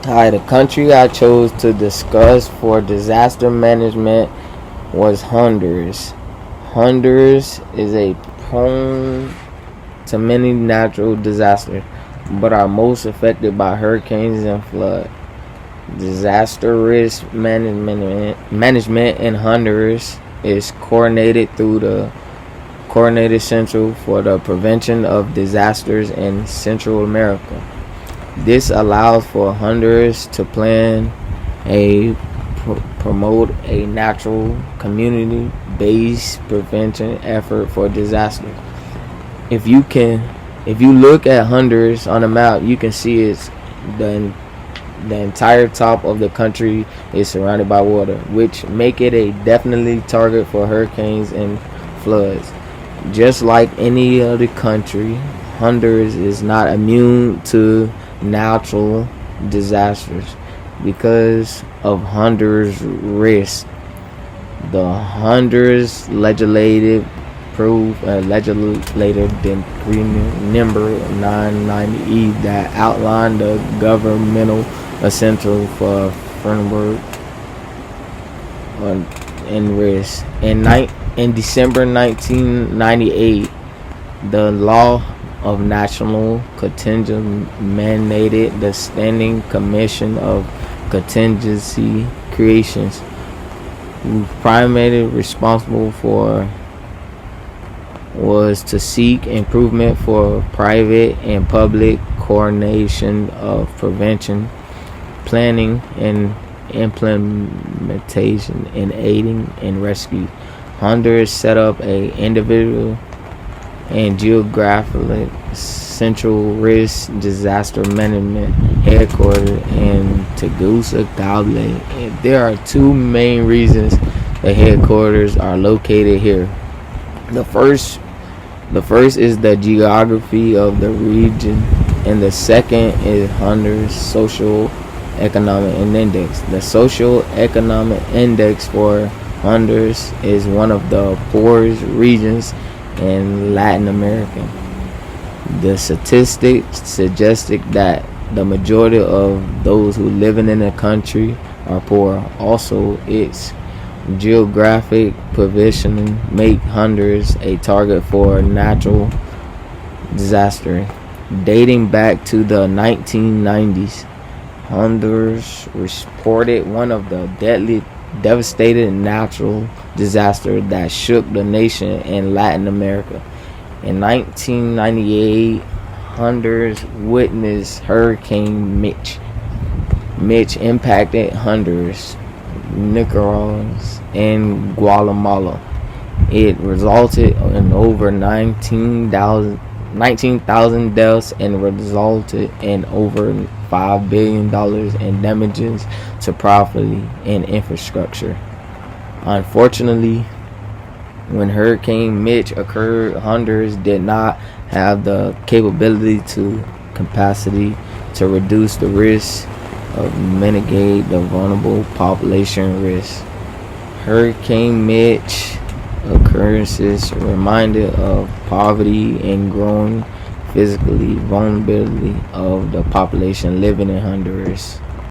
Hi, the country I chose to discuss for disaster management was Honduras. Honduras is a prone to many natural disasters, but are most affected by hurricanes and flood. Disaster risk management in Honduras is coordinated through the Coordinated Central for the Prevention of Disasters in Central America. This allows for Honduras to plan a promote a natural community-based prevention effort for disasters. If you can, if you look at Honduras on a map, you can see the the entire top of the country is surrounded by water, which make it a definitely target for hurricanes and floods. Just like any other country, Honduras is not immune to natural disasters because of Honduras risk. The Honduras legislative decree number 990E that outlined the governmental essential for framework and risk. In December 1998, the law of national contingent mandated the Standing Commission of Contingency Creations, whose primary responsible for was to seek improvement for private and public coordination of prevention, planning, and implementation in aiding and rescue. Honduras set up a individual and geographic central risk disaster management headquarters in Tegucigalpa. There are two main reasons the headquarters are located here. The first is the geography of the region, and the second is Honduras social economic index. The social economic index for Honduras is one of the poorest regions in Latin America. The statistics suggested that the majority of those who live in the country are poor. Also, its geographic positioning make Honduras a target for natural disaster. Dating back to the 1990s, Honduras reported one of the devastating natural disaster that shook the nation in Latin America. In 1998, Honduras witnessed Hurricane Mitch. Mitch impacted Honduras, Nicaragua, and Guatemala. It resulted in over 19,000 deaths and resulted in over $5 billion in damages to property and infrastructure. Unfortunately, when Hurricane Mitch occurred, Honduras did not have the capacity to reduce the risk of mitigate the vulnerable population risk. Hurricane Mitch occurrences reminded of poverty and growing physically vulnerability of the population living in Honduras.